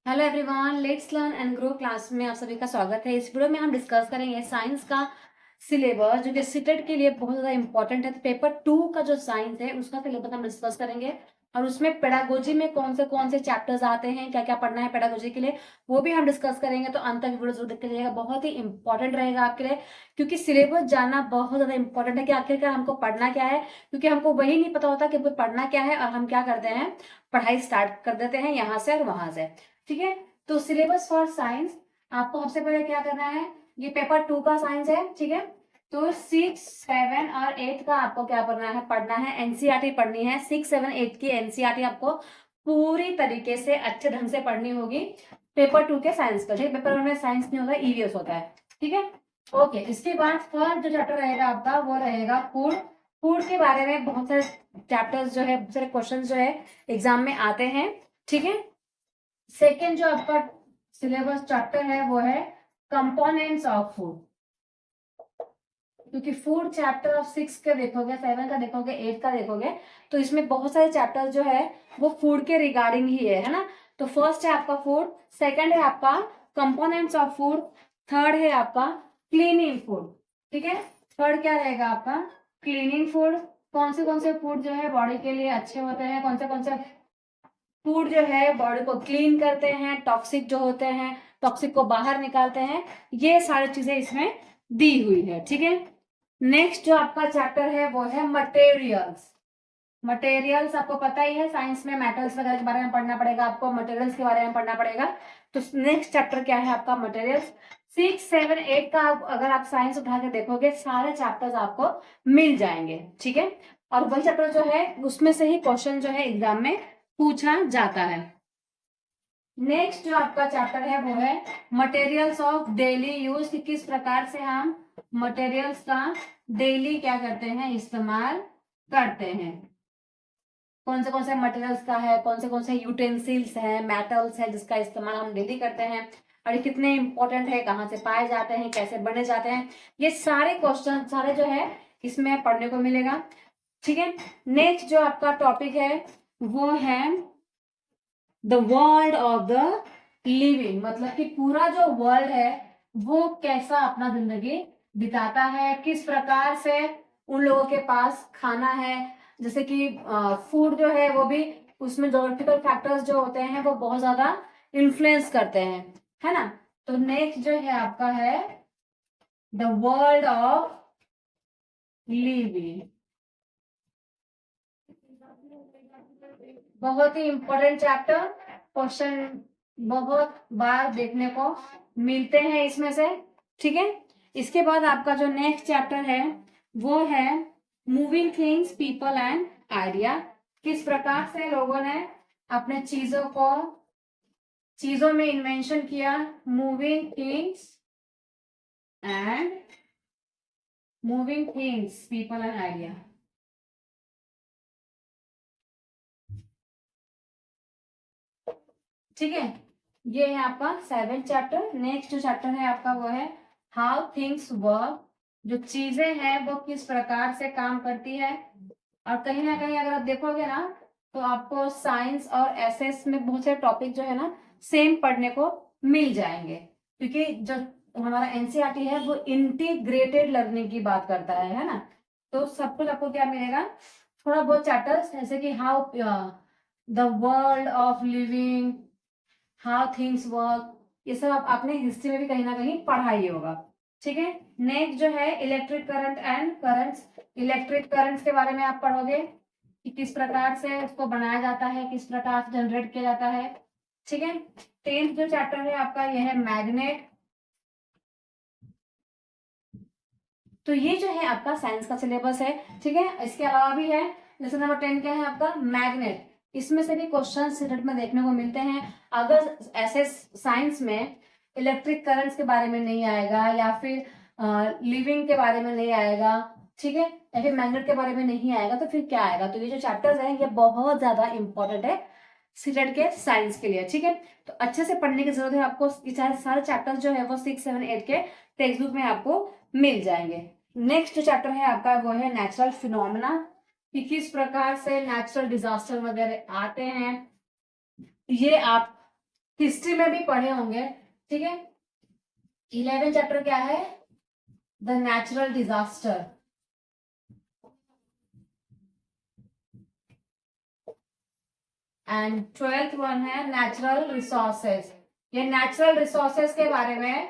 Hello everyone, let's learn and grow class में आप सभी का स्वागत है। इस वीडियो में हम डिस्कस करेंगे साइंस का सिलेबस जो कि सीटेट के लिए बहुत ज़्यादा इंपॉर्टेंट है। तो पेपर 2 का जो साइंस है उसका सिलेबस हम डिस्कस करेंगे और उसमें पेडागोजी में कौन से चैप्टर्स आते हैं, क्या क्या पढ़ना है पेडागोजी के लिए, वो भी हम डिस्कस करेंगे। तो अंत तक वीडियो जरूर देखते रहिएगा, बहुत ही इंपॉर्टेंट रहेगा आपके लिए, क्योंकि सिलेबस जानना बहुत ज़्यादा इंपॉर्टेंट है कि आखिरकार हमको पढ़ना क्या है। क्योंकि हमको वही नहीं पता होता कि हमको पढ़ना क्या है और हम क्या करते हैं, पढ़ाई स्टार्ट कर देते हैं यहाँ से और वहां से। ठीक है, तो सिलेबस फॉर साइंस आपको सबसे पहले क्या करना है, ये पेपर 2 का साइंस है। ठीक है, तो 6, 7 और 8 का आपको क्या पढ़ना है एनसीईआरटी पढ़नी है। 6, 7, 8 की एनसीईआरटी आपको पूरी तरीके से अच्छे ढंग से पढ़नी होगी पेपर 2 के साइंस का। ठीक, पेपर 1 में साइंस नहीं होता, ईवीएस होता है। ठीक है, ओके। इसके बाद थर्ड जो चैप्टर रहेगा आपका वो रहेगा फूड। फूड के बारे में बहुत सारे चैप्टर्स जो है, बहुत सारे क्वेश्चन जो है एग्जाम में आते हैं। ठीक है, सेकेंड जो आपका सिलेबस चैप्टर है वो है कंपोनेंट्स ऑफ फूड। क्योंकि फूड चैप्टर आप 6 का देखोगे, 7 का देखोगे, 8 का देखोगे, तो इसमें बहुत सारे चैप्टर जो है वो फूड के रिगार्डिंग ही है ना। तो फर्स्ट है आपका फूड, सेकंड है आपका कंपोनेंट्स ऑफ फूड, थर्ड है आपका क्लीनिंग फूड। ठीक है, थर्ड क्या रहेगा आपका क्लीनिंग फूड। कौन से फूड जो है बॉडी के लिए अच्छे होते हैं, कौन से फूड जो है बॉडी को क्लीन करते हैं, टॉक्सिक जो होते हैं टॉक्सिक को बाहर निकालते हैं, ये सारी चीजें इसमें दी हुई है। ठीक है, नेक्स्ट जो आपका चैप्टर है वो है मटेरियल्स। मटेरियल्स आपको पता ही है, साइंस में मेटल्स वगैरह के बारे में पढ़ना पड़ेगा, आपको मटेरियल्स के बारे में पढ़ना पड़ेगा। तो नेक्स्ट चैप्टर क्या है आपका मटेरियल्स। 6, 7, 8 का अगर आप साइंस उठा के देखोगे सारे चैप्टर्स आपको मिल जाएंगे। ठीक है, और वही चैप्टर जो है उसमें से ही क्वेश्चन जो है एग्जाम में पूछा जाता है। नेक्स्ट जो आपका चैप्टर है वो है मटेरियल्स ऑफ डेली यूज, कि किस प्रकार से हम मटेरियल्स का डेली क्या करते हैं, इस्तेमाल करते हैं। कौन से मटेरियल्स का है, कौन से यूटेंसिल्स है, मेटल्स है जिसका इस्तेमाल हम डेली करते हैं और ये कितने इंपॉर्टेंट है, कहाँ से पाए जाते हैं, कैसे बने जाते हैं, ये सारे क्वेश्चन सारे जो है इसमें पढ़ने को मिलेगा। ठीक है, नेक्स्ट जो आपका टॉपिक है वो है the world of the living, मतलब कि पूरा जो वर्ल्ड है वो कैसा अपना जिंदगी बिताता है, किस प्रकार से उन लोगों के पास खाना है। जैसे कि फूड जो है वो भी, उसमें जोग्राफिकल फैक्टर्स जो होते हैं वो बहुत ज्यादा इन्फ्लुएंस करते हैं, है ना। तो नेक्स्ट जो है आपका है द वर्ल्ड ऑफ लिविंग, बहुत ही इंपॉर्टेंट चैप्टर, क्वेश्चन बहुत बार देखने को मिलते हैं इसमें से। ठीक है, इसके बाद आपका जो नेक्स्ट चैप्टर है वो है moving things people and idea, किस प्रकार से लोगों ने अपने चीजों में इन्वेंशन किया। And moving things people and idea. ठीक है, ये है आपका 7th चैप्टर। नेक्स्ट जो चैप्टर है आपका वो है हाउ थिंग्स वर्क, जो चीजें हैं वो किस प्रकार से काम करती है। और कहीं ना कहीं अगर आप देखोगे ना तो आपको साइंस और एसएस में बहुत सारे टॉपिक जो है ना सेम पढ़ने को मिल जाएंगे, क्योंकि जो हमारा एनसीईआरटी है वो इंटीग्रेटेड लर्निंग की बात करता है ना। तो सब कुछ आपको क्या मिलेगा, थोड़ा बहुत चैप्टर्स जैसे कि how the world of living, how things work, ये सब आप आपने हिस्ट्री में भी कहीं ना कहीं पढ़ा ही होगा। ठीक है, नेक्स्ट जो है electric current and currents. Electric currents के बारे में आप पढ़ोगे कि किस प्रकार से उसको बनाया जाता है, किस प्रकार से जनरेट किया जाता है। ठीक है, 10th जो चैप्टर है आपका यह है मैग्नेट। तो ये जो है आपका साइंस का सिलेबस है। ठीक है, इसके अलावा भी है, जैसे नंबर 10 क्या है आपका मैग्नेट, इसमें से भी क्वेश्चन सीटेट में देखने को मिलते हैं। अगर ऐसे साइंस में इलेक्ट्रिक करंट्स के बारे में नहीं आएगा या फिर लिविंग के बारे में नहीं आएगा, ठीक है, या फिर मैग्नेट के बारे में नहीं आएगा तो फिर क्या आएगा। तो ये जो चैप्टर्स हैं ये बहुत ज्यादा इंपॉर्टेंट है सीटेट के साइंस के लिए। ठीक है, तो अच्छे से पढ़ने की जरूरत है आपको। ये सारे चैप्टर्स जो है वो 6, 7, 8 के टेक्स्ट बुक में आपको मिल जाएंगे। नेक्स्ट जो चैप्टर है आपका वो है नेचुरल फिनोमेना, कि किस प्रकार से नेचुरल डिजास्टर वगैरह आते हैं, ये आप हिस्ट्री में भी पढ़े होंगे, ठीक है। 11 चैप्टर क्या है, the natural disaster. And 12th one है नेचुरल रिसोर्सेज। ये नेचुरल रिसोर्सेज के बारे में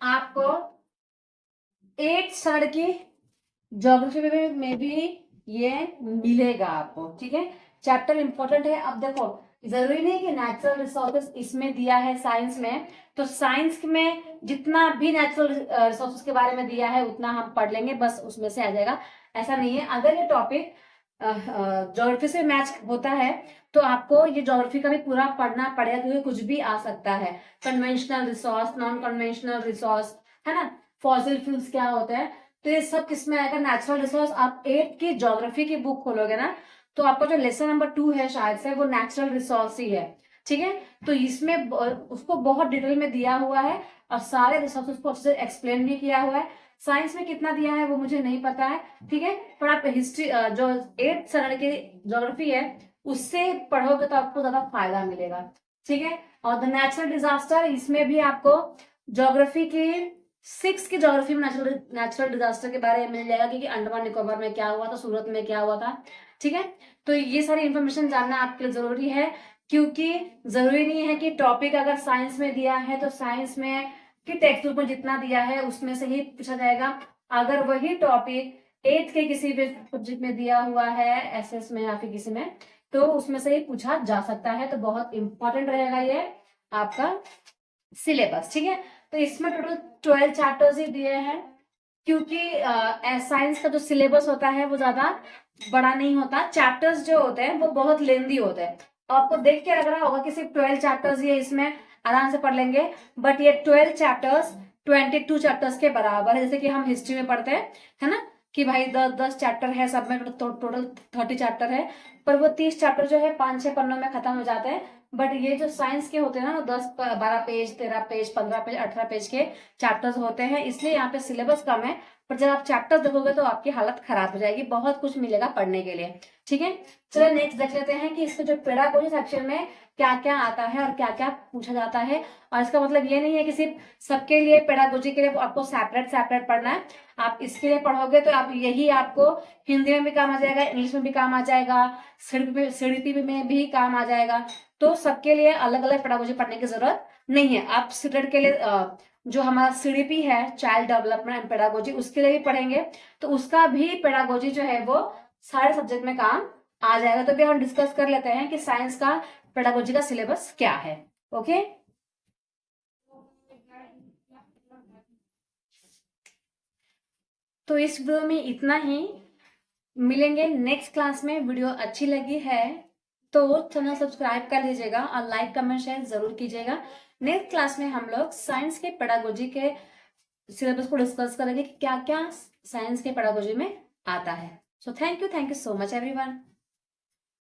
आपको 8th स्टैंडर्ड की ज्योग्राफी में भी ये मिलेगा आपको, ठीक है। चैप्टर इंपॉर्टेंट है। अब देखो, जरूरी नहीं कि नेचुरल रिसोर्सेज इसमें दिया है साइंस में, तो साइंस में जितना भी नेचुरल रिसोर्सेज के बारे में दिया है उतना हम पढ़ लेंगे, बस उसमें से आ जाएगा, ऐसा नहीं है। अगर ये टॉपिक ज्योग्राफी से मैच होता है तो आपको ये ज्योग्राफी का भी पूरा पढ़ना पड़ेगा, क्योंकि कुछ भी आ सकता है। Conventional resource, non conventional resource, है ना, फॉसिल फ्यूल्स क्या होते हैं, तो ये सब किसमें आएगा, नेचुरल रिसोर्स। आप 8th की ज्योग्राफी की बुक खोलोगे ना, तो आपका जो लेसन नंबर 2 है शायद से, वो नेचुरल रिसोर्स ही है, ठीक है। तो इसमें उसको बहुत डिटेल में दिया हुआ है और सारे रिसोर्सेज को अच्छे से एक्सप्लेन भी किया हुआ है। साइंस में कितना दिया है वो मुझे नहीं पता है, ठीक है, पर आप हिस्ट्री जो 8th स्टैंडर्ड की ज्योग्राफी है उससे पढ़ोगे तो आपको ज्यादा फायदा मिलेगा, ठीक है। और द नेचुरल डिजास्टर, इसमें भी आपको ज्योग्राफी की 6th की ज्योग्राफी में नेचुरल डिजास्टर के बारे में मिल जाएगा, क्योंकि अंडमान निकोबार में क्या हुआ था, सूरत में क्या हुआ था, ठीक है। तो ये सारी इंफॉर्मेशन जानना आपके लिए जरूरी है, क्योंकि जरूरी नहीं है कि टॉपिक अगर साइंस में दिया है तो साइंस में कि टेक्स्ट बुक में जितना दिया है उसमें से ही पूछा जाएगा। अगर वही टॉपिक 8th के किसी भी सब्जेक्ट में दिया हुआ है, एसएस में या फिर किसी में, तो उसमें से ही पूछा जा सकता है। तो बहुत इंपॉर्टेंट रहेगा ये आपका सिलेबस, ठीक है। तो इसमें टोटल 12 चैप्टर्स ही दिए हैं, क्योंकि साइंस का जो सिलेबस होता है वो ज्यादा बड़ा नहीं होता, चैप्टर्स जो होते हैं वो बहुत लेंदी होते हैं। आपको देख के लग रहा होगा कि सिर्फ 12 चैप्टर्स ही है, इसमें आराम से पढ़ लेंगे, बट ये 12 चैप्टर्स 22 चैप्टर्स के बराबर है। जैसे कि हम हिस्ट्री में पढ़ते हैं, है ना, कि भाई 10 चैप्टर है, सब में टोटल 30 चैप्टर है, पर वो 30 चैप्टर जो है 5-6 पन्नों में खत्म हो जाते हैं। बट ये जो साइंस के होते हैं ना, वो 10-12 पेज, 13 पेज, 15 पेज, 18 पेज के चैप्टर्स होते हैं, इसलिए यहाँ पे सिलेबस कम है। पर जब आप चैप्टर्स देखोगे तो आपकी हालत खराब हो जाएगी, बहुत कुछ मिलेगा पढ़ने के लिए, ठीक है। चलो नेक्स्ट देख लेते हैं कि इसके जो पेडागोजी सेक्शन में क्या क्या आता है और क्या क्या पूछा जाता है। और इसका मतलब ये नहीं है कि सिर्फ सबके लिए पेडागोजी के लिए आपको सेपरेट सेपरेट पढ़ना है। आप इसके लिए पढ़ोगे तो आप यही आपको हिंदी में भी काम आ जाएगा, इंग्लिश में भी काम आ जाएगा, सीडीपी में भी काम आ जाएगा। तो सबके लिए अलग अलग पेडागोजी पढ़ने की जरूरत नहीं है। आप सीटेट के लिए जो हमारा सीडीपी है, चाइल्ड डेवलपमेंट एंड पेडागोजी, उसके लिए भी पढ़ेंगे, तो उसका भी पेडागोजी जो है वो सारे सब्जेक्ट में काम आ जाएगा। तो भी हम डिस्कस कर लेते हैं कि साइंस का पेडागोजी का सिलेबस क्या है। ओके, तो इस वीडियो में इतना ही, मिलेंगे नेक्स्ट क्लास में। वीडियो अच्छी लगी है तो चैनल सब्सक्राइब कर लीजिएगा और लाइक कमेंट शेयर जरूर कीजिएगा। नेक्स्ट क्लास में हम लोग साइंस के पेडागोजी के सिलेबस को डिस्कस करेंगे कि क्या क्या साइंस के पेडागोजी में आता है। So thank you so much everyone.